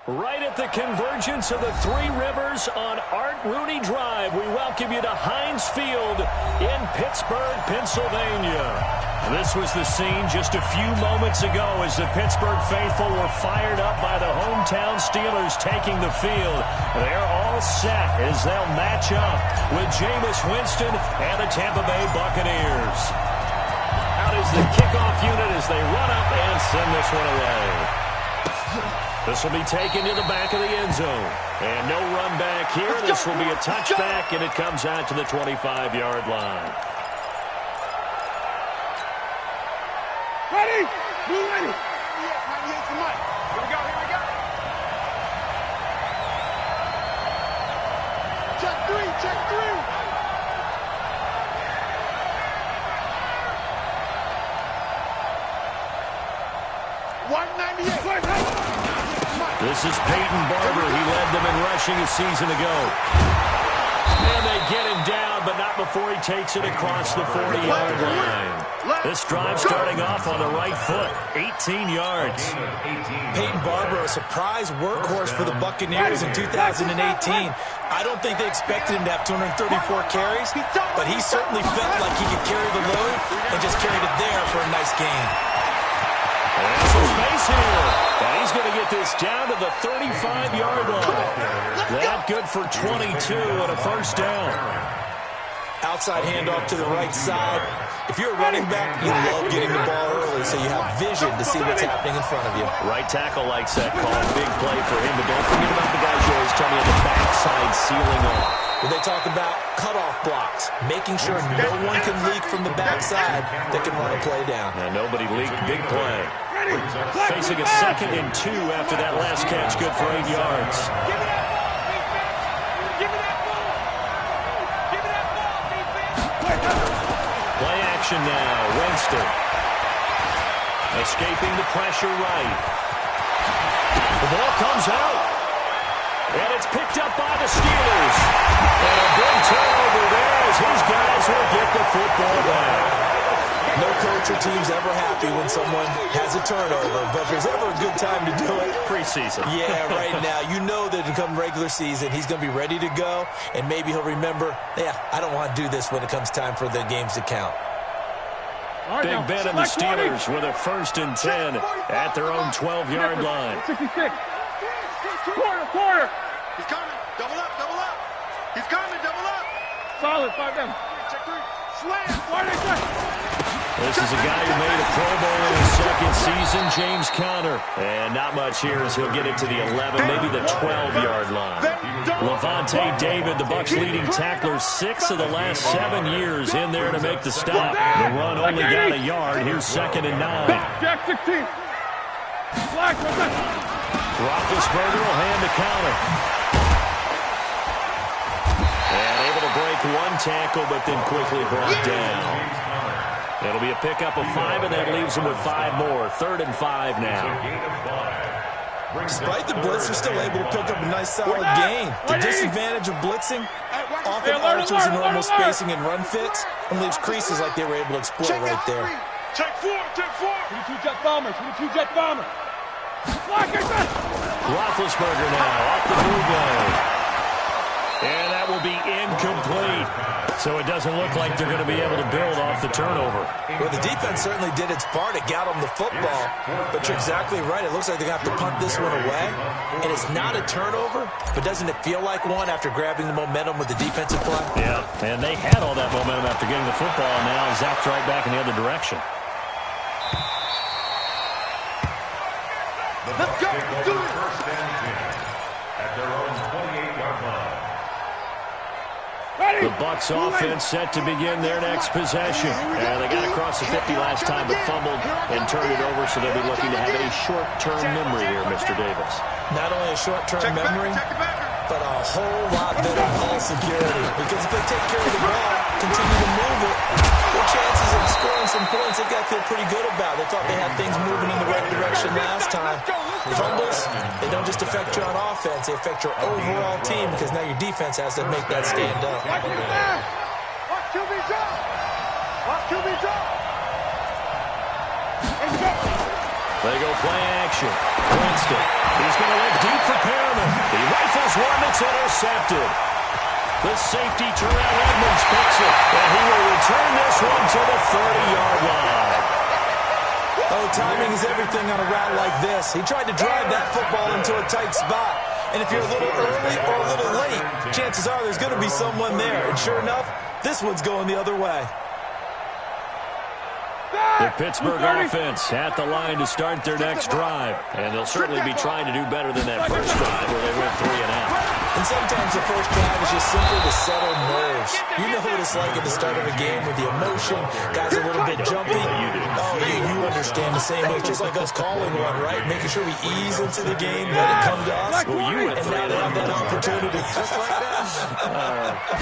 Right at the convergence of the Three Rivers on Art Rooney Drive, we welcome you to Heinz Field in Pittsburgh, Pennsylvania. This was the scene just a few moments ago as the Pittsburgh faithful were fired up by the hometown Steelers taking the field. They're all set as they'll match up with Jameis Winston and the Tampa Bay Buccaneers. Out is the kickoff unit as they run up and send this one away. This will be taken to the back of the end zone. And no run back here. This will be a touchback, and it comes out to the 25-yard line. Ready? Blue ready. 98 for Mike. Here we go, here we go. Check three, check three. This is Peyton Barber. He led them in rushing a season ago. And they get him down, but not before he takes it across the 40-yard line. This drive starting off on the right foot, 18 yards. Peyton Barber, a surprise workhorse for the Buccaneers in 2018. I don't think they expected him to have 234 carries, but he certainly felt like he could carry the load and just carried it there for a nice gain. There's some space here. And he's going to get this down to the 35-yard line. That good for 22 and a first down. Outside handoff to the right side. If you're a running back, you love getting the ball early so you have vision to see what's happening in front of you. Right tackle likes that call. Big play for him, but don't forget about the guys you always tell me on the backside sealing off. When they talk about cutoff blocks, making sure no one can leak from the backside that can run a play down. Nobody leaked. Big play. Facing a 2nd and 2 after that last catch, good for 8 yards. Play action now. Winston. Escaping the pressure right. The ball comes out. And it's picked up by the Steelers. And a big turnover there as his guys will get the football back. No coach or team's ever happy when someone has a turnover, but if there's ever a good time to do it, preseason. Yeah, right now. You know that come regular season, he's going to be ready to go, and maybe he'll remember, yeah, I don't want to do this when it comes time for the games to count. Big Ben and the Steelers with a 1st and 10 at their own 12-yard line. 66. Quarter. He's coming. Double up. He's coming. Double up. Solid. 5 down. Check 3. Slam. This is a guy who made a Pro Bowl in his 2nd season, James Conner. And not much here as he'll get it to the 11, maybe the 12-yard line. Levante David, the Bucks leading tackler, 6 of the last 7 years in there to make the stop. The run only got a yard. Here's 2nd and 9. Jack 16. Roethlisberger will hand the counter. And able to break one tackle, but then quickly brought down. It'll be a pickup of 5, and that leaves him with 5 more. 3rd and 5 now. Despite the blitz, they're still able to pick up a nice solid gain. The disadvantage of blitzing often alters the normal spacing and run fits and leaves creases like they were able to exploit right there. Check 4. 22 jet bomber. Roethlisberger now off the move line. And that will be incomplete. So it doesn't look like they're going to be able to build off the turnover. Well, the defense certainly did its part. It got them the football. But you're exactly right. It looks like they're going to have to punt this one away. And it's not a turnover, but doesn't it feel like one after grabbing the momentum with the defensive play? Yeah, and they had all that momentum after getting the football, and now zapped right back in the other direction. Let's go. Do it. First and 10 at their own 28-yard line. The Bucks offense set to begin their next possession. They got across the 50 last time, but fumbled and turned it over, so they'll be looking to have a short-term memory here, Mr. Davis. Not only a short-term memory, but a whole lot better ball security. Because if they take care of the ball, continue to move it, their chances of scoring some points, they've got to feel pretty good about. They thought they had things moving in the right direction last time. Fumbles, they don't just affect you on offense, they affect your overall team because now your defense has to make that stand up. Watch QB drop. They go play action. Winston. He's going to look deep for Perriman. He rifles one that's intercepted. The safety, Terrell Edmonds, picks it. And he will return this one to the 30-yard line. Oh, timing is everything on a route like this. He tried to drive that football into a tight spot. And if you're a little early or a little late, chances are there's going to be someone there. And sure enough, this one's going the other way. The Pittsburgh offense at the line to start their next drive. And they'll certainly be trying to do better than that first drive where they went 3 and out. And sometimes the first drive is just simply to settle nerves. You know what it's like at the start of a game with the emotion. Guys are a little bit jumpy. Oh, you understand the same way. It's just like us calling one, right? Making sure we ease into the game, let it come to us. Well, you went and now they have that opportunity. Just like that.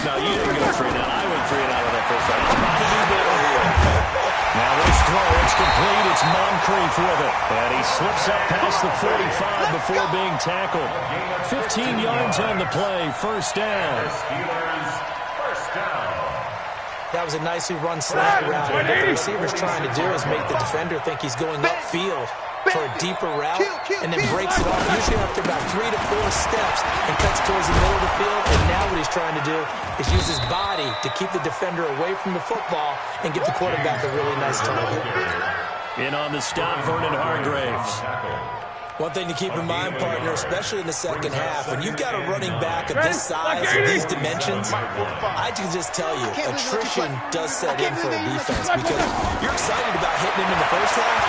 No, you didn't go 3 and out. I went 3 and out of that first drive. I'm about to do better here. Now this throw, it's complete. It's Moncrief with it. And he slips up past the 45 before being tackled. 15 yards on the play. First down. That was a nicely run slant route. And what the receiver's trying to do is make the defender think he's going upfield for a deeper route and then breaks it off usually after about 3 to 4 steps and cuts towards the middle of the field. And now what he's trying to do is use his body to keep the defender away from the football and give the quarterback a really nice target. In on the stop, Vernon Hargraves. One thing to keep in mind, partner, especially in the second half, when you've got a running back of this size and these dimensions, I can just tell you, attrition does set in for a defense because you're excited about hitting him in the first half.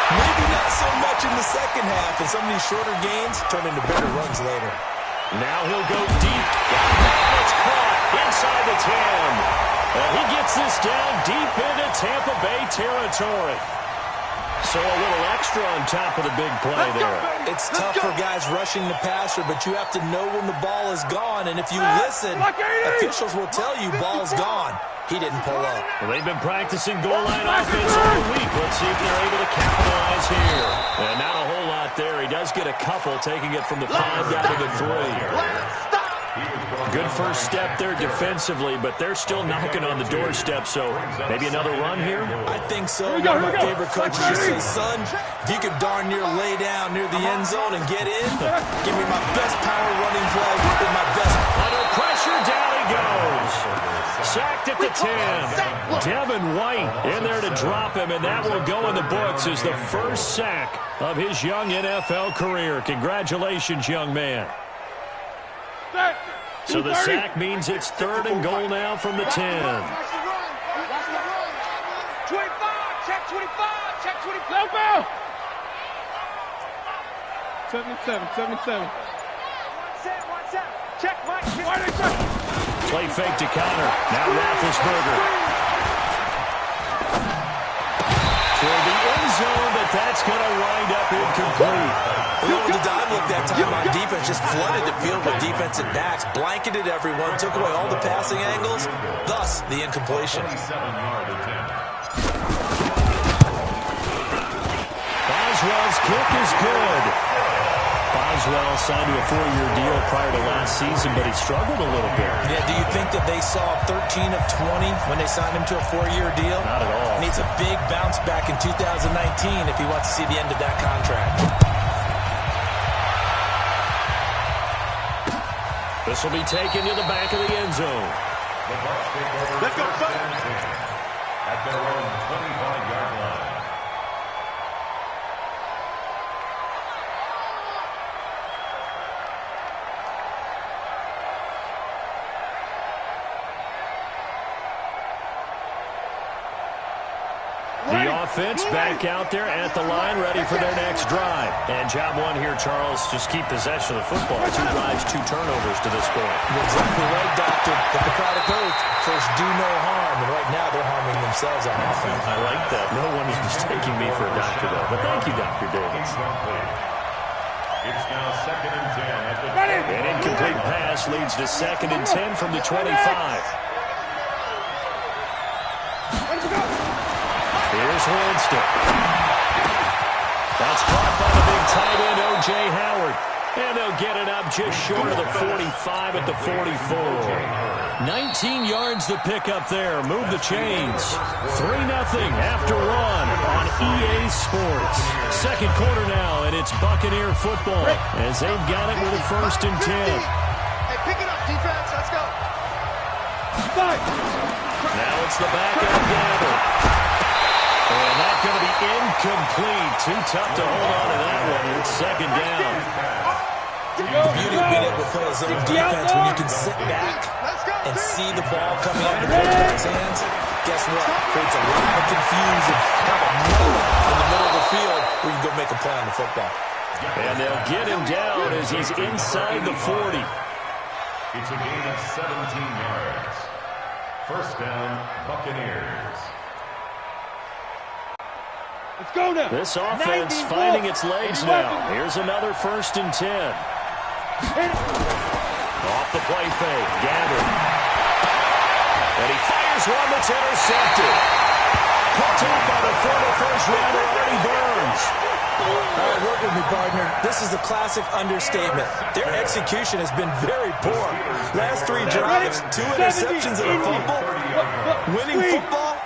Maybe not so much in the second half, and some of these shorter gains turn into bigger runs later. Now he'll go deep. It's caught inside the 10. And he gets this down deep into Tampa Bay territory. So a little extra on top of the big play there. It's tough for guys rushing the passer, but you have to know when the ball is gone. And if you listen, officials will tell you ball's gone. He didn't pull up. Well, they've been practicing goal line offense all week. Let's see if they're able to capitalize here. And not a whole lot there. He does get a couple, taking it from the 5 down to the 3. Good first step there defensively, but they're still knocking on the doorstep, so maybe another run here? I think so. One of my favorite coaches just say, son, if you could darn near lay down near the end zone and get in, give me my best power running play with my best. Under pressure, down he goes. Sacked at the 10. Devin White in there to drop him, and that will go in the books as the first sack of his young NFL career. Congratulations, young man. So the sack means it's 3rd and goal now from the 10. 25, check 25, check 25. Go. 77. One set. Check, Mike. Play fake to Connor. Now Roethlisberger. Toward the end zone, but that's going to wind up incomplete. The dime look that time on defense just flooded the field with defensive backs, blanketed everyone, took away all the passing angles, thus the incompletion. Boswell's kick is good. Boswell signed to a 4-year deal prior to last season, but he struggled a little bit. Yeah, do you think that they saw 13 of 20 when they signed him to a 4-year deal? Not at all. Needs a big bounce back in 2019 if he wants to see the end of that contract. This will be taken to the back of the end zone. Let's go, at their own 25-yard line. The offense back out there at the line, ready for their next drive. And job one here, Charles, just keep possession of the football. 2 drives, 2 turnovers to this point. You're exactly right, Doctor. Hippocratic oath. First, do no harm. And right now, they're harming themselves on offense. I like that. No one is mistaking me for a doctor, though. But thank you, Dr. Davis. It's now 2nd and 10 at the An incomplete pass leads to 2nd and 10 from the 25. Here's Winston. That's caught by the big tight end, O.J. Howard. And they'll get it up just short of the 45 at the 44. 19 yards to pick up there. Move the chains. 3-0 after one on EA Sports. Second quarter now, and it's Buccaneer football as they've got it with a 1st and 10. Hey, pick it up, defense. Let's go. Now it's the backup gather. And that's going to be incomplete. Too tough to hold on to that one. It's 2nd down. The beauty of being able to play a zone defense when you can sit back and see the ball coming out of the quarterback's hands, guess what? Creates a lot of confusion. Have a moment in the middle of the field where you can go make a play on the football. And they'll get him down as he's inside the 40. It's a gain of 17 yards. 1st down, Buccaneers. Let's go now. This offense finding its legs now. Here's another 1st and 10. Off the play fake. Gathered. And he fires one that's intercepted. Picked up by the former first-rounder, Artie Burns. All right, work with me, partner. This is a classic understatement. Their execution has been very poor. Last 3 drives, 2 interceptions and a fumble. Winning football?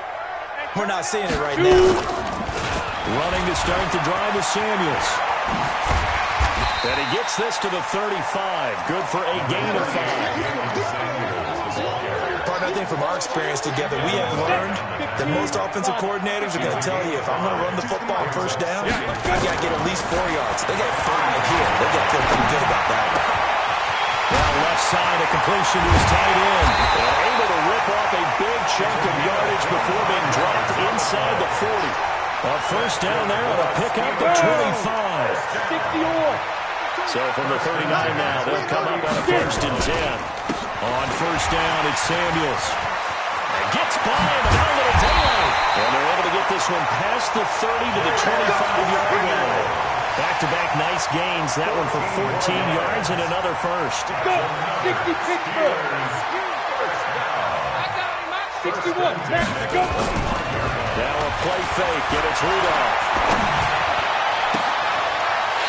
We're not seeing it right now. Running to start the drive is Samuels. And he gets this to the 35. Good for a gain of 5. Partner, I think from our experience together, we have learned that most offensive coordinators are going to tell you, if I'm going to run the football on 1st down, I got to get at least 4 yards. They got 5 here. They got to feel pretty good about that. Now left side, a completion to his tight end. And able to rip off a big chunk of yardage before being dropped inside the 40. A 1st down there on a pickup at 25. So from the 39 now, they'll come up on a 1st and 10. On 1st down, it's Samuels. And gets by him, and now a little delay. And they're able to get this one past the 30 to the 25-yard line. Back-to-back nice gains. That one for 14 yards and another 1st. Go! 60 Pittsburgh! 61. Go! Now a play fake, and it's Rudolph.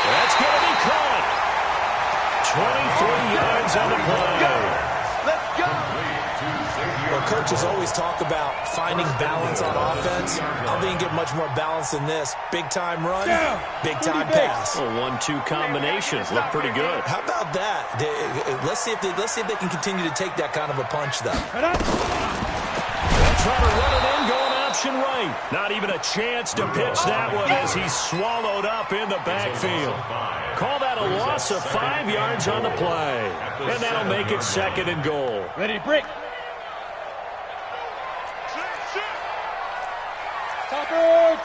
That's going to be caught. 23 yards on the play. Let's go! Well, coaches always talk about finding balance on offense. I don't think you get much more balance than this. Big-time run, big-time pass. A 1-2 combination. Look pretty good. How about that? Let's see if they can continue to take that kind of a punch, though. They'll try to run it in, going option right. Not even a chance to pitch that one as he's swallowed up in the backfield. Call that a loss of 5 yards on the play. And that'll make it 2nd and goal. Ready, break.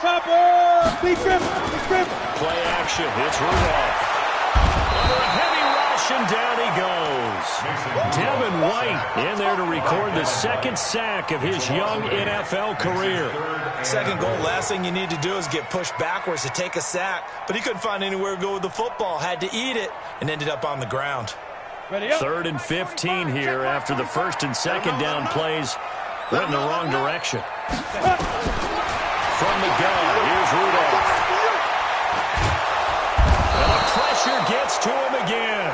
Topper! Big grip! Play action. It's Rudolph. Under a heavy rush, and down he goes. Devin White in there to record the 2nd sack of his young NFL career. 2nd goal, last thing you need to do is get pushed backwards to take a sack. But he couldn't find anywhere to go with the football. Had to eat it and ended up on the ground. 3rd and 15 here after the 1st and 2nd down plays went in the wrong direction. From the gun, here's Rudolph. And the pressure gets to him again.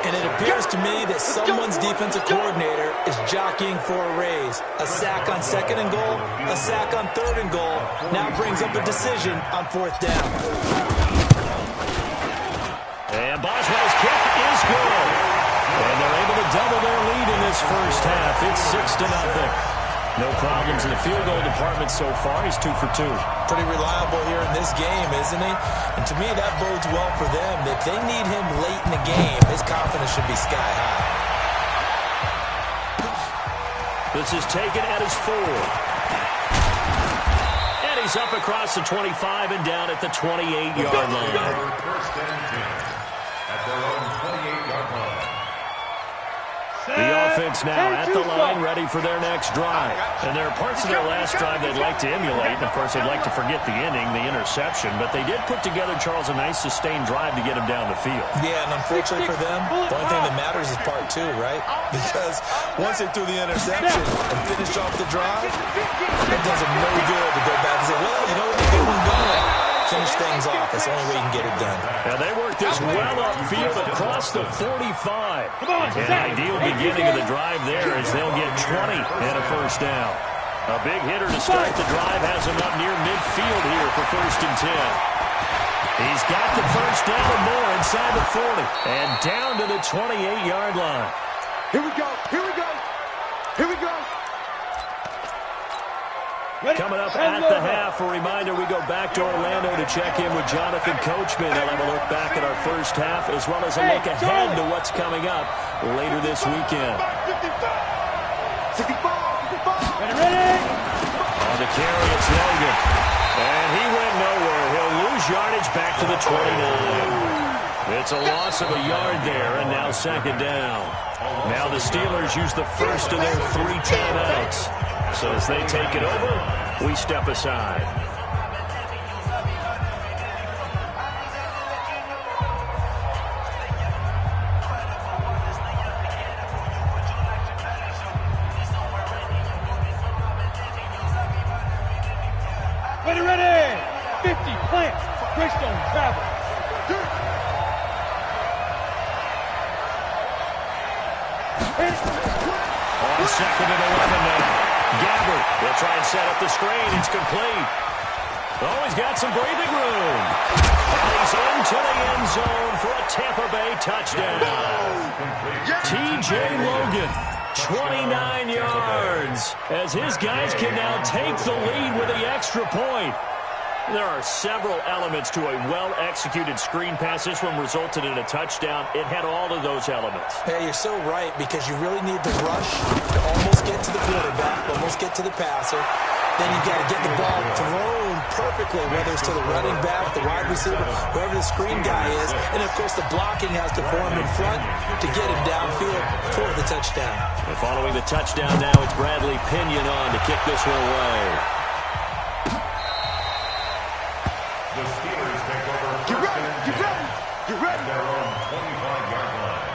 And it appears to me that someone's defensive coordinator is jockeying for a raise. A sack on 2nd and goal, a sack on 3rd and goal. Now brings up a decision on 4th down. And Boswell's kick is good. And they're able to double their lead in this 1st half. It's 6-0. No problems in the field goal department so far. He's 2 for 2. Pretty reliable here in this game, isn't he? And to me, that bodes well for them. If they need him late in the game, his confidence should be sky high. This is taken at his 4. And he's up across the 25 and down at the 28-yard line. 1st and 10 at their own 28-yard line. The offense now at the line, ready for their next drive. And there are parts of their last drive they'd like to emulate. And, of course, they'd like to forget the inning, the interception. But they did put together, Charles, a nice sustained drive to get him down the field. Yeah, and unfortunately for them, the only thing that matters is part 2, right? Because once they threw the interception and finished off the drive, it does them no good to go back and say, well, you know what, they get one going. finish things off. That's the only way you can get it done. And they work this well upfield across the 45. An ideal beginning of the drive there as they'll get 20 and a first down. A big hitter to start the drive has him up near midfield here for 1st and 10. He's got the first down and more inside the 40 and down to the 28-yard line. Here we go. Here we go. Here we go. Coming up at the half, a reminder we go back to Orlando to check in with Jonathan Coachman. He'll have a look back at our first half as well as a look ahead to what's coming up later this weekend. 65. Ready? On the carry, it's Logan. And he went nowhere. He'll lose yardage back to the 29. It's a loss of a yard there, and now 2nd down. Now the Steelers use the first of their 3 timeouts. So as they take it over, we step aside. Ready. 50, plant. Greystone, travel. On 2nd and 11 now. Gabbert will try and set up the screen. It's complete. Oh, he's got some breathing room. And he's into the end zone for a Tampa Bay touchdown. T.J. Logan, 29 yards, as his guys can now take the lead with the extra point. There are several elements to a well-executed screen pass. This one resulted in a touchdown. It had all of those elements. Hey, you're so right, because you really need the rush to almost get to the quarterback, almost get to the passer. Then you got to get the ball thrown perfectly, whether it's to the running back, the wide receiver, whoever the screen guy is. And, of course, the blocking has to form in front to get him downfield for the touchdown. And following the touchdown now, it's Bradley Pinion on to kick this one away. The Steelers take over. Get ready. Their own 25-yard line.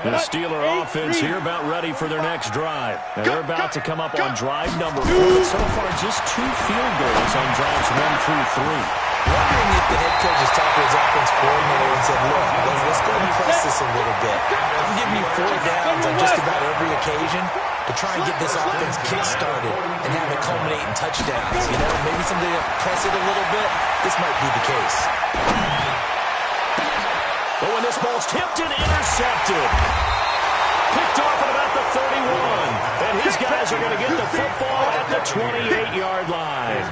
The Steeler offense here about ready for their next drive. And they're about to come up on drive number 4. But so far, just 2 field goals on drives 1 through 3. Wondering if the head coach has talked to his offense coordinator and said, look, let's go and press this a little bit. I'm giving you 4 downs on just about every occasion to try and get this offense kick-started and have it culminate in touchdowns. You know, maybe somebody to press it a little bit. This might be the case. But when this ball's tipped and intercepted. Picked off at about the 31. And his guys are going to get the football at the 28-yard line.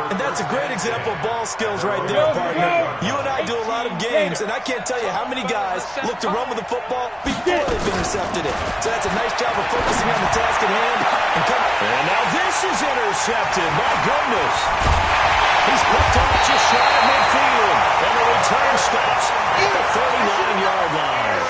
And that's a great example of ball skills right there, partner. You and I do a lot of games, and I can't tell you how many guys look to run with the football before they've intercepted it. So that's a nice job of focusing on the task at hand. And now this is intercepted. My goodness. He's picked off just shy of midfield. And the return stops at the 39-yard line.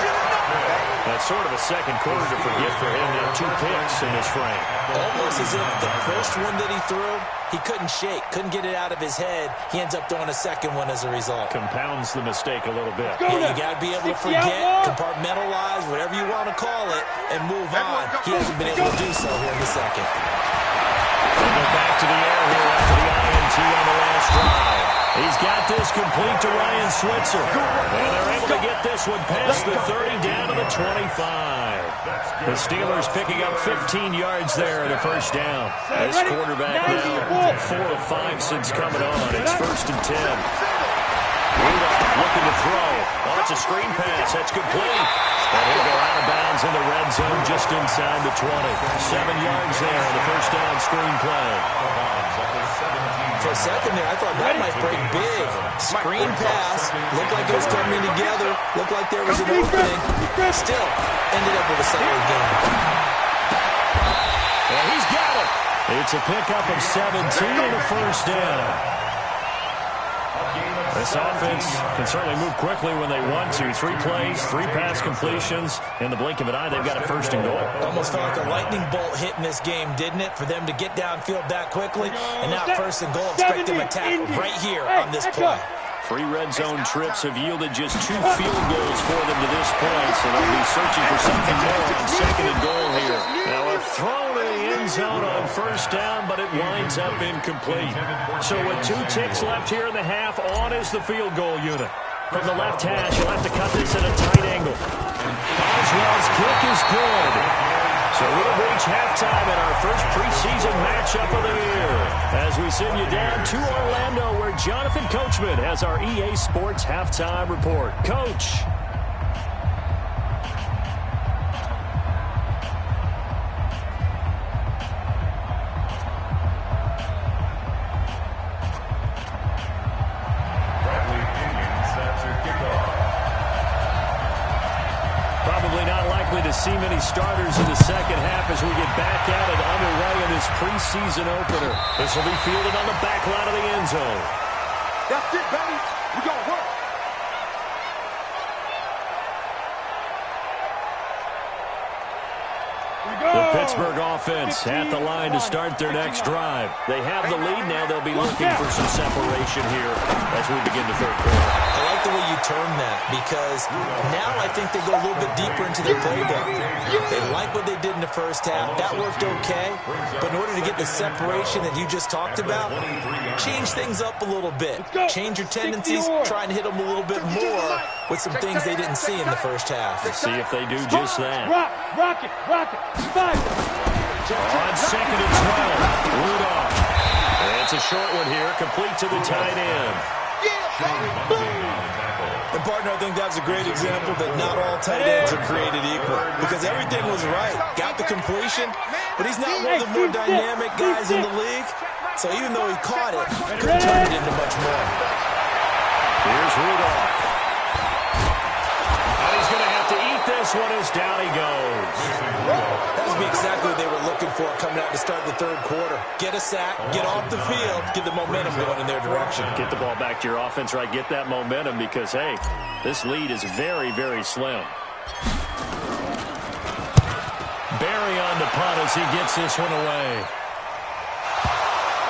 That's sort of a second quarter to forget for him. Now 2 picks in this frame. Almost as if the first one that he threw, he couldn't shake, couldn't get it out of his head. He ends up throwing a second one as a result. Compounds the mistake a little bit. Yeah, you got to be able to forget, compartmentalize, whatever you want to call it, and move on. He hasn't been able to do so here in the second. They'll go back to the air here after the INT on the last drive. He's got this complete to Ryan Switzer. And they're able to get this one past the 30 down to the 25. The Steelers picking up 15 yards there at a first down. This quarterback now 4 of 5 since coming on. It's 1st and 10. Rudolph looking to throw. Oh, it's a screen pass. That's complete. And he'll go out of bounds in the red zone just inside the 20. 7 yards there on the first down screen play. For a second there, I thought that might break big. Screen pass. Looked like it was coming together. Looked like there was an opening. Still, ended up with a solid game. And he's got it. It's a pickup of 17 and a first down. This offense can certainly move quickly when they want to. 3 plays, 3 pass completions. In the blink of an eye, they've got a 1st and goal. Almost felt like a lightning bolt hit in this game, didn't it? For them to get downfield that quickly. And now 1st and goal. Expect them to attack right here on this play. 3 red zone trips have yielded just 2 field goals for them to this point. So they'll be searching for something more on 2nd and goal here. Now a throw to the end end zone on first down, but it winds up incomplete. So with 2 ticks left here in the half, on is the field goal unit. From the left hash, he'll have to cut this at a tight angle. Oswald's kick is good. So we've reached halftime in our first preseason matchup of the year. As we send you down to Orlando, where Jonathan Coachman has our EA Sports halftime report. Coach. To see many starters in the second half as we get back at it underway in this preseason opener. This will be fielded on the back line of the end zone. That's it, baby. We gonna work. The Pittsburgh offense at the line to start their next drive. They have the lead now. They'll be looking for some separation here as we begin the third quarter. I like the way you term that because now I think they go a little bit deeper into their playbook. They like what they did in the first half. That worked okay. But in order to get the separation that you just talked about, change things up a little bit. Change your tendencies, try and hit them a little bit more with some things they didn't see in the first half. Let's see if they do just that. Rock it. On second and 12, Rudolph. And it's a short one here, complete to the tight end. And partner, I think that's a great example that not all tight ends are created equal because everything was right. Got the completion, but he's not one of the more dynamic guys in the league. So even though he caught it, couldn't turn it into much more. Here's Rudolph. And he's going to have to eat this one as down he goes. That would be exactly what they were looking for coming out to start the third quarter. Get a sack, get off the field, get the momentum going in their direction. Get the ball back to your offense, right? Get that momentum because, hey, this lead is very, very slim. Barry on the punt as he gets this one away.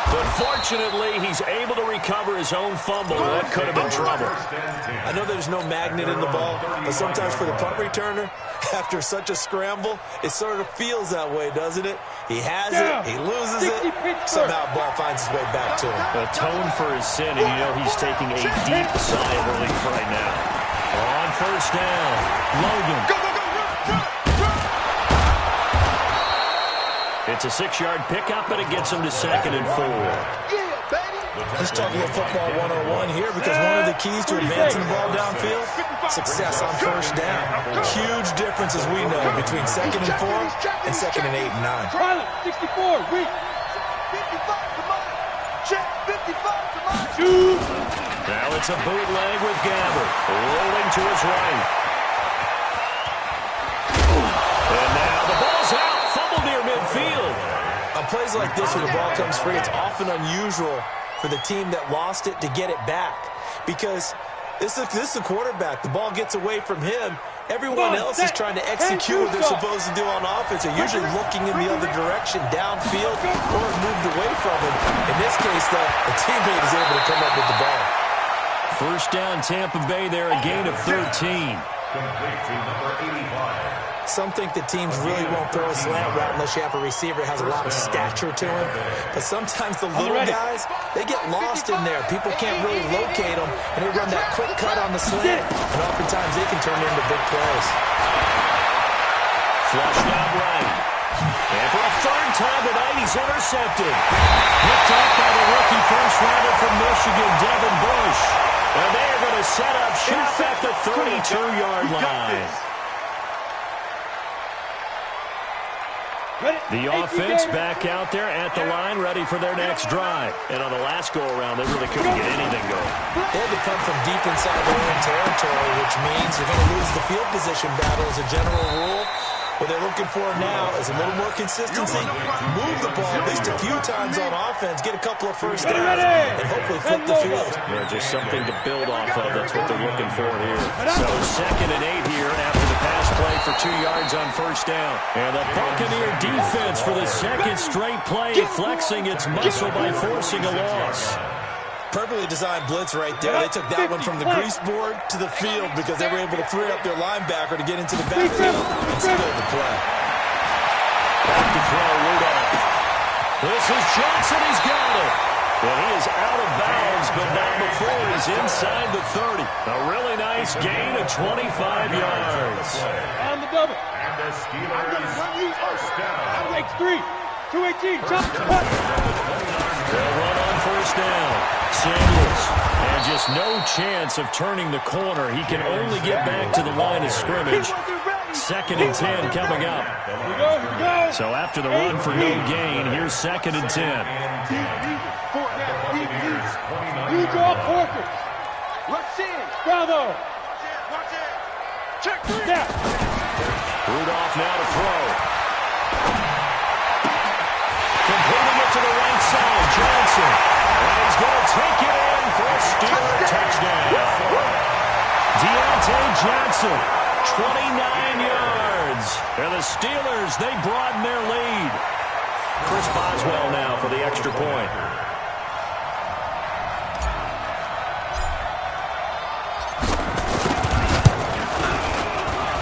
But fortunately, he's able to recover his own fumble. That could have been trouble. I know there's no magnet in the ball, but sometimes for the punt returner, after such a scramble, it sort of feels that way, doesn't it? He has it, he loses it, somehow the ball finds its way back to him. Atone for his sin, and you know he's taking a deep sigh of relief right now. On first down, Logan. Go, run. It's a 6-yard pickup, and it gets him to second and 4. Let's talk a little football 101 here because one of the keys to advancing the ball downfield, success on first down. Huge difference, as we know, between second and 4 and second and 8 and 9. 64, weak. 55 to mine. Check, 55 to mine. Now it's a bootleg with Gabbert, rolling to his right. And now the ball's out. Fumble near midfield. On plays like this where the ball comes free, it's often unusual for the team that lost it to get it back because this is a quarterback. The ball gets away from him. Everyone else is trying to execute what they're supposed to do on offense. They're usually looking in the other direction, downfield, or moved away from him. In this case, though, the teammate is able to come up with the ball. First down, Tampa Bay there, a gain of 13. Complete to number 85. Some think that teams really won't throw a slant route unless you have a receiver that has a lot of stature to him. But sometimes the little guys, they get lost in there. People can't really locate them, and they run that quick cut on the slant, and oftentimes they can turn into big plays. Flushed out right. And for a third time tonight, he's intercepted. Picked off by the rookie first-rounder from Michigan, Devin Bush. And they're going to set up shop at the 32-yard line. The offense back out there at the line, ready for their next drive. And on the last go-around, they really couldn't get anything going. They had to come from deep inside their own territory, which means you're going to lose the field position battle as a general rule. What they're looking for now is a little more consistency, move the ball at least a few times on offense, get a couple of first downs, and hopefully flip the field. Yeah, just something to build off of. That's what they're looking for here. So 2nd and 8 here after the pass play for 2 yards on first down. And the Buccaneer defense for the second straight play flexing its muscle by forcing a loss. Perfectly designed blitz right there. They took that one from the grease board to the field because they were able to free up their linebacker to get into the backfield and steal the play. Back to throw, Rudolph. This is Johnson. He's got it. Well, he is out of bounds, but not before he's inside the 30. A really nice gain of 25 yards. On the double. And the Steelers first down. That makes 3. 218. Jump. They'll run on first down. Samuels. And just no chance of turning the corner. He can only get back to the line of scrimmage. 2nd and 10 coming up. Here we go. So after the run for no gain, here's 2nd and 10. You draw quarters. Let's in. Bravo. Watch it. Check. Snap. Rudolph now to throw. Completing it to the right side. Johnson. And he's going to take it in for a Steeler touchdown. Deontay Johnson, 29 yards. And the Steelers, they broaden their lead. Chris Boswell now for the extra point.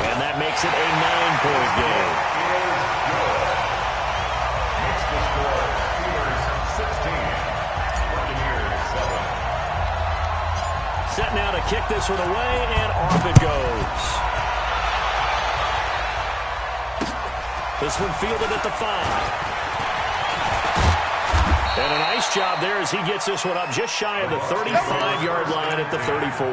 And that makes it a 9-point game. Makes the score Steelers 16, Buccaneers 7. Set now to kick this one away, and off it goes. This one fielded at the 5. And a nice job there as he gets this one up just shy of the 35-yard line at the 34.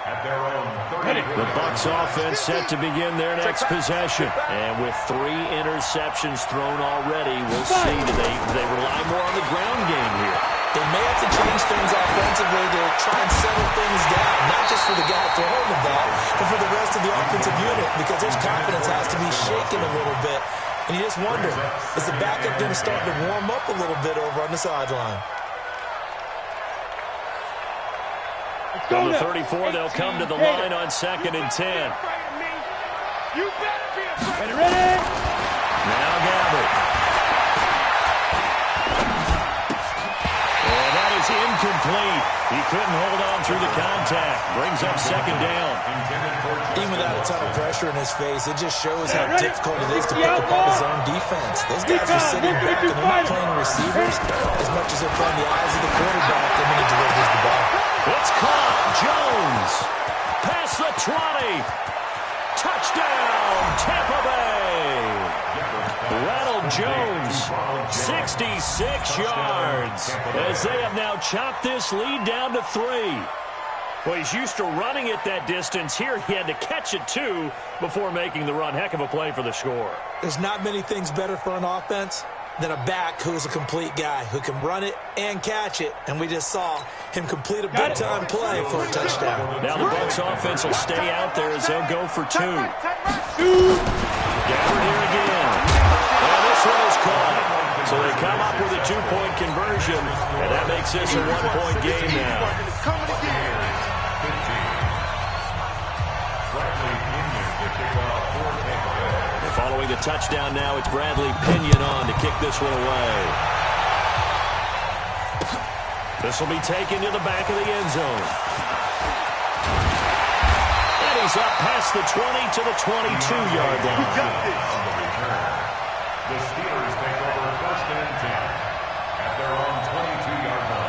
At their own 30. The Bucks offense set to begin their next possession. And with 3 interceptions thrown already, we'll see. Do they rely more on the ground game here? They may have to change things offensively to try and settle things down, not just for the guy throwing the ball, but for the rest of the offensive unit, because their confidence has to be shaken a little bit. And you just wonder, is the backup going to start to warm up a little bit over on the sideline? From the 34, they'll come to the line on 2nd and 10. You better be afraid. Ready? Now Gabbert. And that is incomplete. He couldn't hold on through the contact. Brings up 2nd down. Even without a ton of pressure in his face, it just shows how difficult it is to pick apart his own defense. Those guys are sitting back and they're not playing receivers as much as they're playing the eyes of the quarterback and when he delivers the ball. It's caught. Jones. Past the 20. Touchdown, Tampa Bay. Ronald Jones, 66 yards, as they have now chopped this lead down to 3. Well, he's used to running it that distance. Here he had to catch it, too, before making the run. Heck of a play for the score. There's not many things better for an offense than a back who's a complete guy who can run it and catch it. And we just saw him complete a big-time play for a touchdown. Now the Bucks offense will stay out there as they'll go for 2. Gabbert here again. And this one is caught. So they come up with a 2-point conversion, and that makes this a 1-point game now. Following the touchdown now, it's Bradley Pinion on to kick this one away. This will be taken to the back of the end zone. And he's up past the 20 to the 22-yard line. On the return, the Steelers take over 1st and 10 at their own 22-yard line.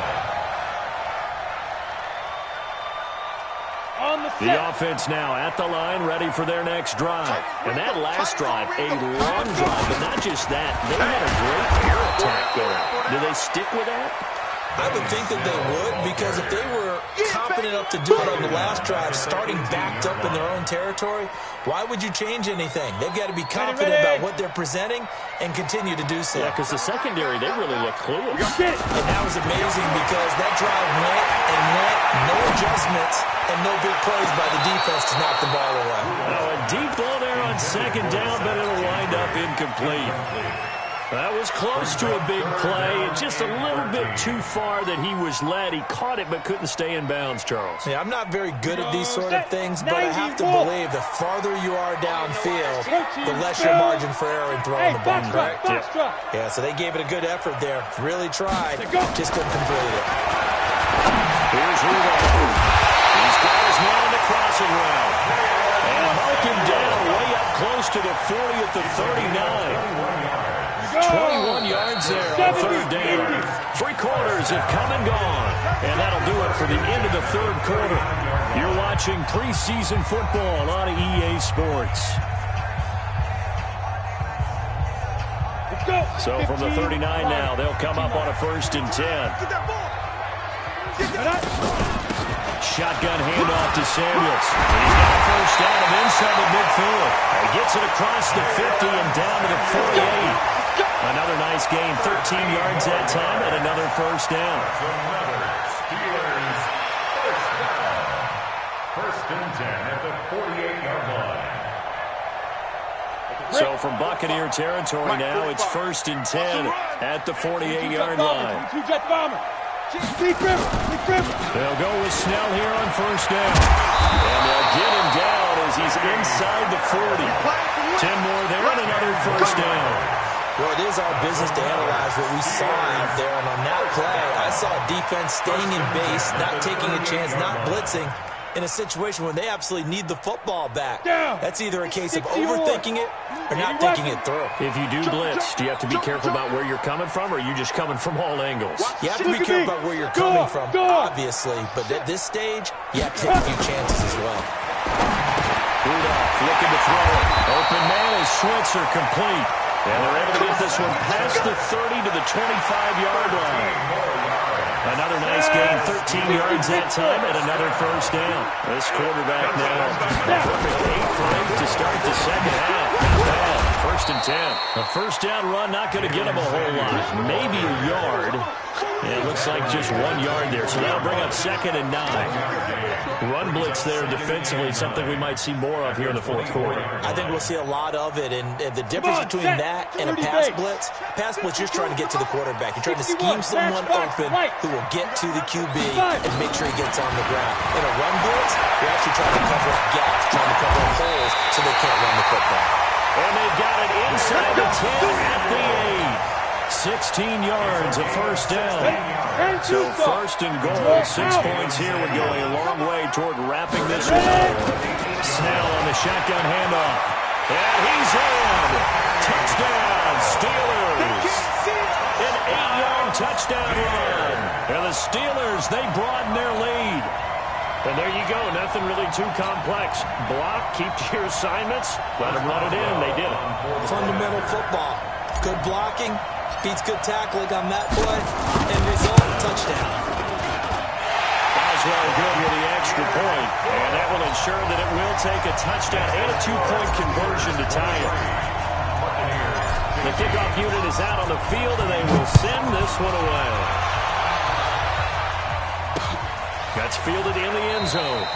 The offense now at the line, ready for their next drive. And that last drive, a long drive, but not just that. They had a great air attack going. Do they stick with that? I would think that they would, because if they were confident enough to do it on the last drive, starting backed up in their own territory, why would you change anything? They've got to be confident about what they're presenting and continue to do so. Yeah, because the secondary, they really look clueless. And that was amazing because that drive went and went, no adjustments, and no big plays by the defense to knock the ball away. Now a deep ball there on 2nd down, but it'll wind up incomplete. That was close to a big play. Just a little bit too far that he was led. He caught it but couldn't stay in bounds, Charles. Yeah, I'm not very good at these sort of things, but I have to believe the farther you are downfield, the less your margin for error in throwing the ball, correct? Yeah, so they gave it a good effort there. Really tried, just couldn't complete it. Here's Rudolph. He's got his man on the crossing route. And mark him down way up close to the 40 at the 39. 21 yards yards there on third down. 3 quarters have come and gone. And that'll do it for the end of the third quarter. You're watching preseason football on EA Sports. So from the 39 now, they'll come up on a 1st and 10. Shotgun handoff to Samuels. And he's got a first down of inside the midfield. He gets it across the 50 and down to the 48. Another nice gain, 13 yards that time, and another first down. First and 10 at the 48-yard line. So from Buccaneer territory now, it's 1st and 10 at the 48-yard line. They'll go with Snell here on first down. And they'll get him down as he's inside the 40. 10 more there and another first down. Well, it is our business to analyze what we saw out there. And on that play, I saw defense staying in base, not taking a chance, not blitzing, in a situation where they absolutely need the football back. That's either a case of overthinking it or not thinking it through. If you do blitz, do you have to be careful about where you're coming from, or are you just coming from all angles? You have to be careful about where you're coming from, obviously. But at this stage, you have to take a few chances as well. Rudolph looking to throw it. Open man is Switzer complete. And they're able to get this one past the 30 to the 25-yard line. Another nice gain, 13 yards that time, and another first down. This quarterback now, perfect 8 for 8 to start the second half. Not bad. 1st and 10. A first down run, not going to get him a whole lot. Maybe a yard. And it looks like just 1 yard there. So that'll bring up 2nd and 9. Run blitz there defensively, something we might see more of here in the fourth quarter. I think we'll see a lot of it. And the difference between that and a pass blitz, you're just trying to get to the quarterback. You're trying to scheme someone open who will get to the QB and make sure he gets on the ground. In a run blitz, you're actually trying to cover up gaps, trying to cover up holes so they can't run the football. And they've got it inside the 10 at the 8. 16 yards, a first down. So 1st and goal, 6 points here would go a long way toward wrapping this one up. Snell on the shotgun handoff. And he's in. Touchdown, Steelers. An 8-yard touchdown run. And the Steelers, they broaden their lead. And there you go, nothing really too complex. Block, keep to your assignments, let them run it in. They did it. Fundamental football. Good blocking. Beats good tackling on that play. End result, touchdown. Boswell good with the extra point. And that will ensure that it will take a touchdown and a 2-point conversion to tie it. The kickoff unit is out on the field, and they will send this one away. That's fielded in the end zone.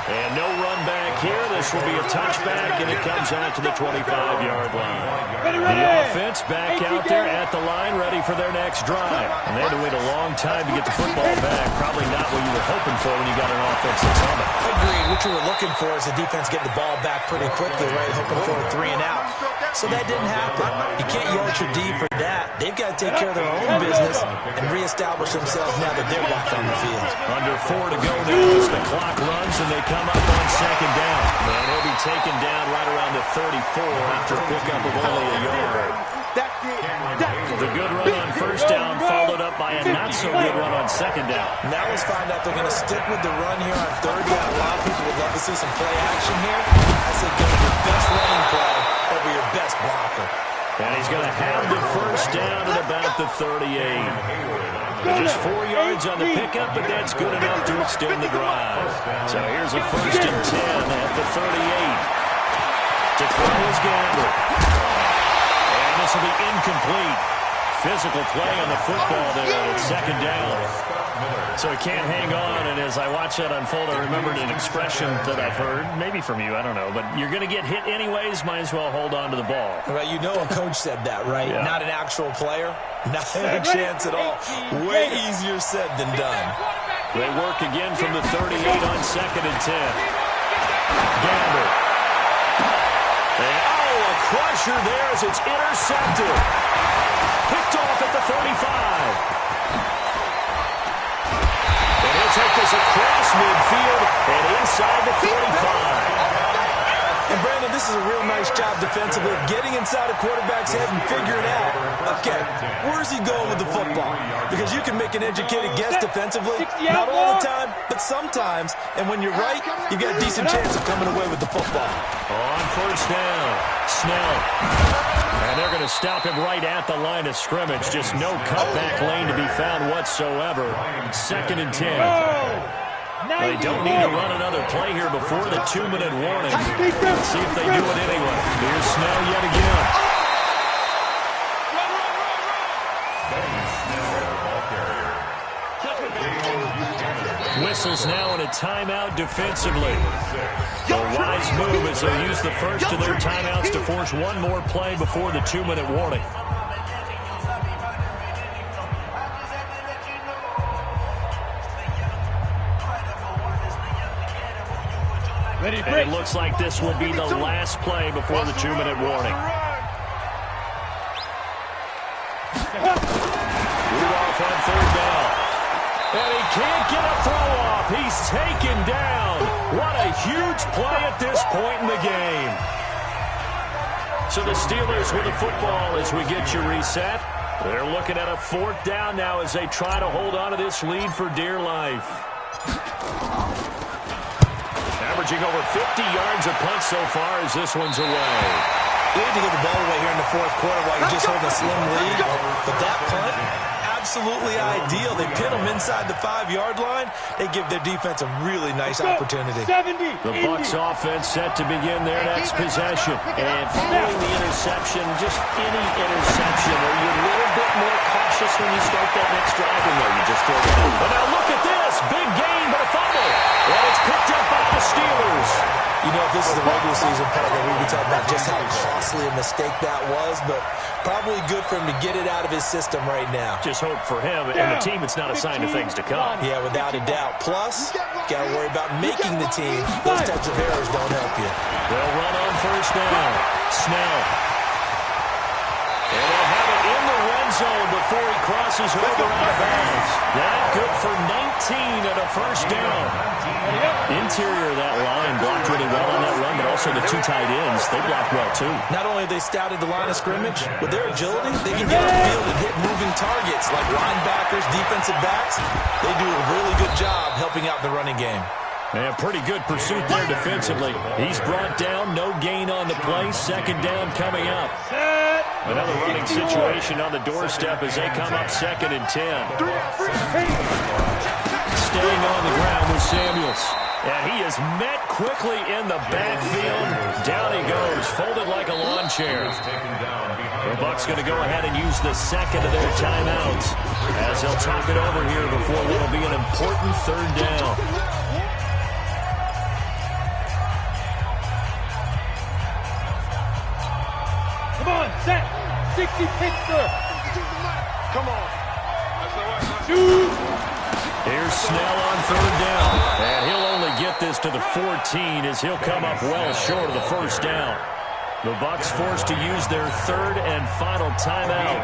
And no run back here. This will be a touchback, and it comes out to the 25-yard line. The offense back out there at the line, ready for their next drive. And they had to wait a long time to get the football back. Probably not what you were hoping for when you got an offense that's on it. Agreed. What you were looking for is the defense getting the ball back pretty quickly, right? Hoping for a 3 and out. So that didn't happen. You can't yell at your D for that. They've got to take care of their own business and reestablish themselves now that they're back on the field. Under 4 to go now as the clock runs, and they come up on 2nd down. And he'll be taken down right around the 34 after a pickup of only a yard. The good run on 1st down followed up by a not-so-good run on 2nd down. Now let's find out they're going to stick with the run here on 3rd down. A lot of people would love to see some play action here. I said go with your best running play over your best blocker. And he's going to have the 1st down at about the 38. Just 4 yards on the pickup, but that's good enough to extend the drive. So here's a 1st and 10 at the 38. To throw is Gamble. And this will be incomplete. Physical play on the football there at 2nd down. So he can't hang on, and as I watch that unfold, I remembered an expression that I've heard, maybe from you, I don't know, but you're going to get hit anyways, might as well hold on to the ball. Well, you know a coach said that, right? Yeah. Not an actual player. Not a chance at all. Way easier said than done. They work again from the 38 on 2nd and 10. Gamble. And, a crusher there as it's intercepted. Picked off at the 35. And he'll take this across midfield and inside the 45. And, Brandon, this is a real nice job job defensively of getting inside a quarterback's head and figuring out, okay, where's he going with the football? Because you can make an educated guess defensively, not all the time, but sometimes. And when you're right, you've got a decent chance of coming away with the football. On first down, Snell. And they're going to stop him right at the line of scrimmage. Just no cutback lane to be found whatsoever. 2nd and 10. They don't need to run another play here before the 2-minute warning. Let's see if they do it anyway. Here's Snell yet again. Whistles now in a timeout defensively. A wise move as they use the first of their timeouts to force one more play before the 2-minute warning. And it looks like this will be the last play before the 2-minute warning. Rudolph on 3rd down. And he can't get a throw off. He's taken down. What a huge play at this point in the game. So the Steelers with the football as we get you reset. They're looking at a 4th down now as they try to hold on to this lead for dear life. Averaging over 50 yards a punt so far as this one's away. They need to get the ball away here in the 4th quarter while you're just holding a slim lead. But that punt, absolutely ideal. They pin them inside the 5-yard line. They give their defense a really nice opportunity. The Bucks offense set to begin their next possession. And following the interception, just any interception, are you a little bit more cautious when you start that next drive? Or no, you just throw it in? But now look at this. Big gain, but a fumble. And it's picked up by the Steelers. You know, if this is the regular season part, then we'd be talking about just how costly a mistake that was, but probably good for him to get it out of his system right now. Just hope for him and the team it's not a sign of things to come. Yeah, without a doubt. Plus, got to worry about making the team. Those types of errors don't help you. They'll run on first down. Snell. And they'll have it in the red zone before he crosses over out of bounds. That good for 19 and a first down. Interior of that line blocked really well on that run, but also the 2 tight ends, they blocked well too. Not only have they scouted the line of scrimmage, with their agility, they can get upfield and hit moving targets like linebackers, defensive backs. They do a really good job helping out the running game. And pretty good pursuit there defensively. He's brought down, no gain on the play. 2nd down coming up. Another running situation on the doorstep as they come up 2nd and 10. Staying on the ground with Samuels. And he is met quickly in the backfield. Down he goes, folded like a lawn chair. The Bucks going to go ahead and use the 2nd of their timeouts as they'll talk it over here before what will be an important 3rd down. Come on, set. 60 Pittsburgh. Come on. Shoot. Here's Snell on 3rd down. And he'll only get this to the 14 as he'll come up well short of the 1st down. The Bucks forced to use their 3rd and final timeout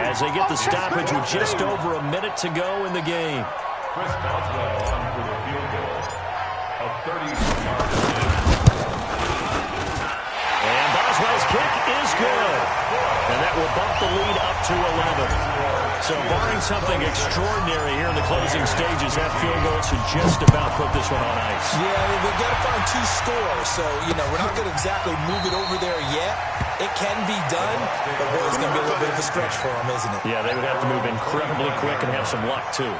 as they get the stoppage with just over a minute to go in the game. Chris Boswell on for the field goal. A 30-yard. And Boswell's kick is good. And that will bump the lead up to 11. So barring something extraordinary here in the closing stages, that field goal should just about put this one on ice. Yeah, they've got to find 2 scores. So, you know, we're not going to exactly move it over there yet. It can be done, but boy, it's going to be a little bit of a stretch for them, isn't it? Yeah, they would have to move incredibly quick and have some luck, too.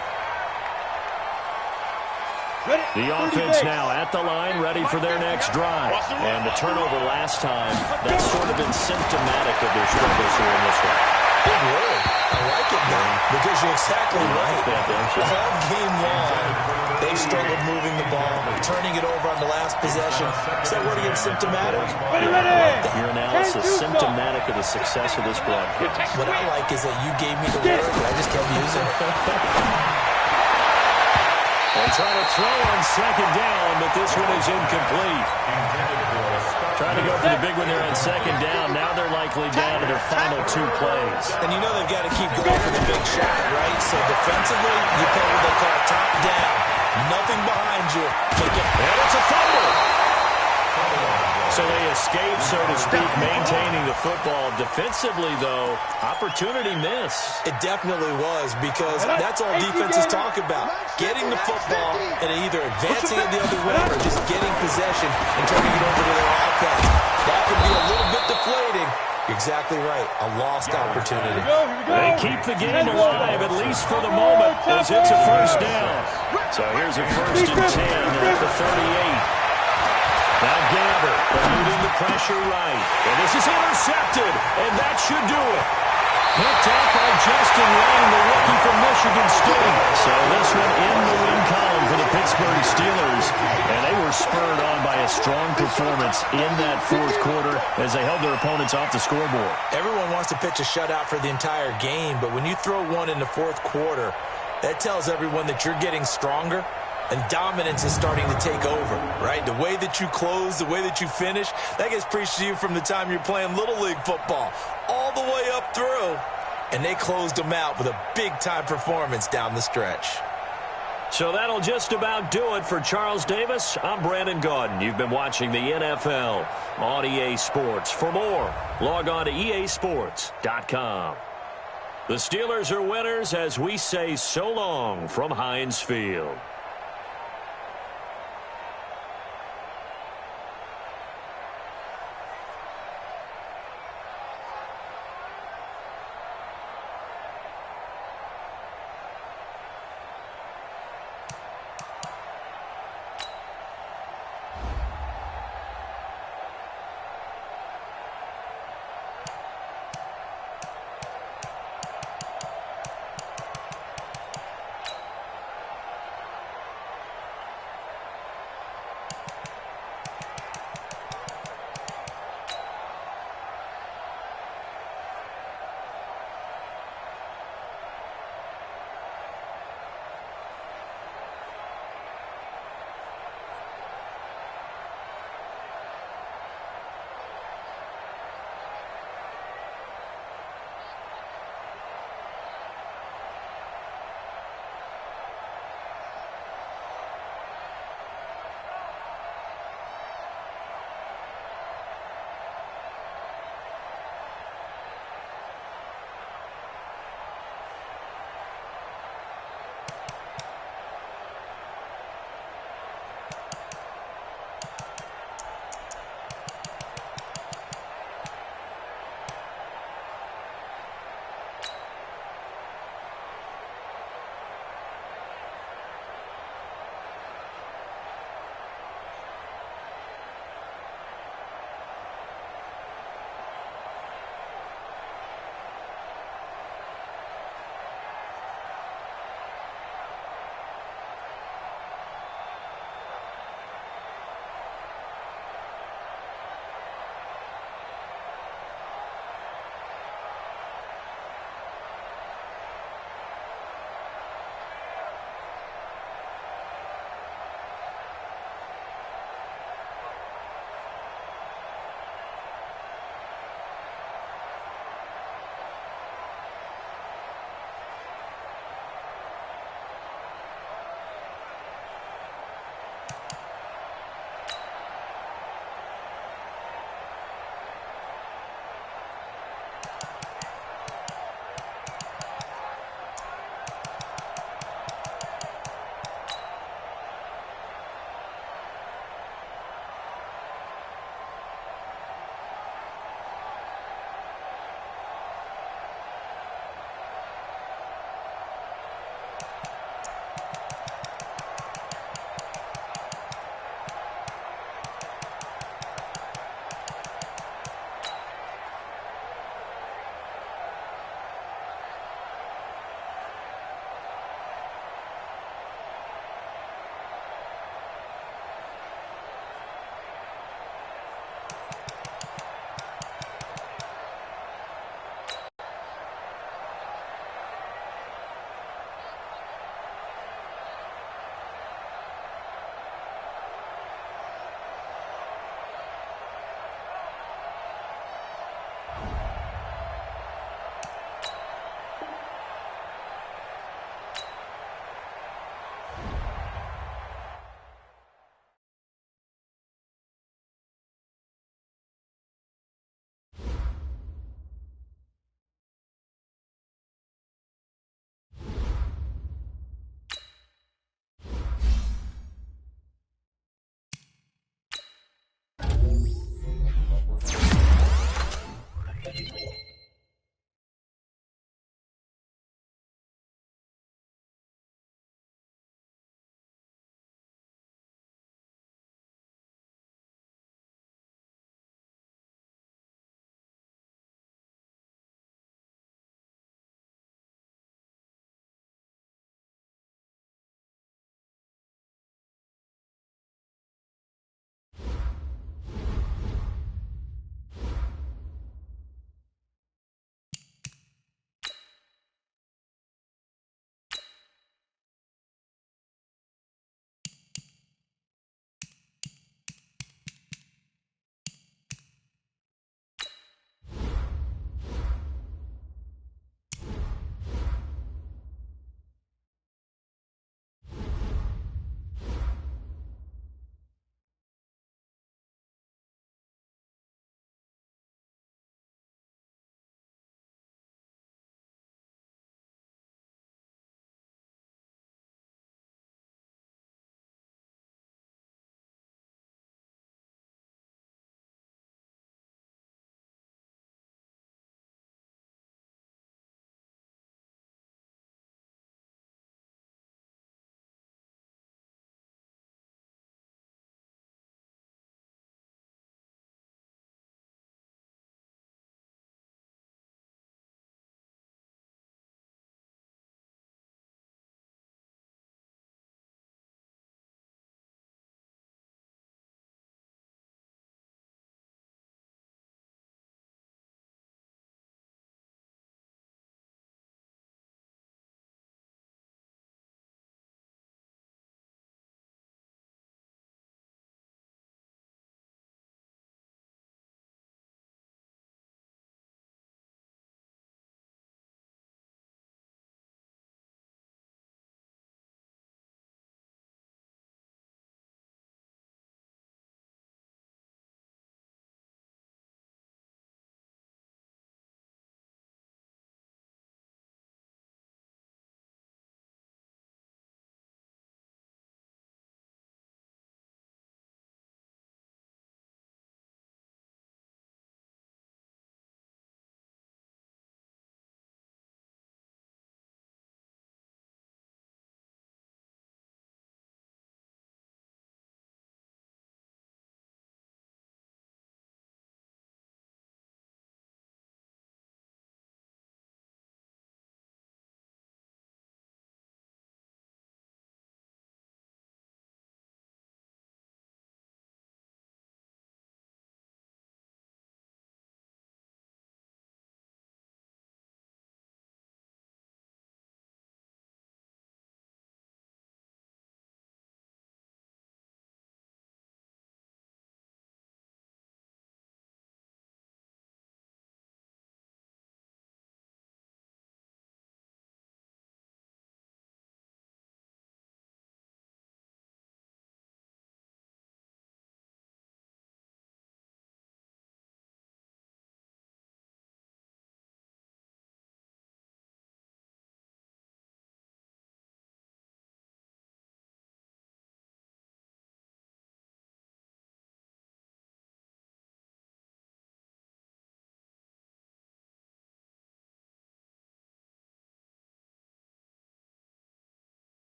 The offense now at the line, ready for their next drive. And the turnover last time, that's sort of been symptomatic of their struggles here in this one. Good word. I like it now because you're exactly right. All game long, they've struggled moving the ball, turning it over on the last possession. Is that word again, symptomatic? Your analysis, symptomatic of the success of this broadcast. What I like is that you gave me the word, and I just kept using it. They try to throw on 2nd down, but this one is incomplete. Trying to go for the big one there on 2nd down. Now they're likely down to their final 2 plays. And you know they've got to keep going for the big shot, right? So defensively, you play what they call top down. Nothing behind you. And it's a fumble. So So they escape, so to speak, maintaining the football. Defensively, though, opportunity miss. It definitely was, because that's all defenses talk about. Getting the football and either advancing it the other way or just getting possession and turning it over to their offense. That can be a little bit deflating. You're exactly right. A lost opportunity. They keep the game alive, at least for the moment, as it's a first down. So here's a 1st and 10 at the 38. Now Gabbert eluding the pressure right. And this is intercepted, and that should do it. Picked up by Justin Lang, the rookie from Michigan State. So this one in the win column for the Pittsburgh Steelers. And they were spurred on by a strong performance in that 4th quarter as they held their opponents off the scoreboard. Everyone wants to pitch a shutout for the entire game, but when you throw one in the 4th quarter, that tells everyone that you're getting stronger. And dominance is starting to take over, right? The way that you close, the way that you finish, that gets preached to you from the time you're playing Little League football all the way up through. And they closed them out with a big-time performance down the stretch. So that'll just about do it for Charles Davis. I'm Brandon Gaudin. You've been watching the NFL on EA Sports. For more, log on to easports.com. The Steelers are winners as we say so long from Heinz Field.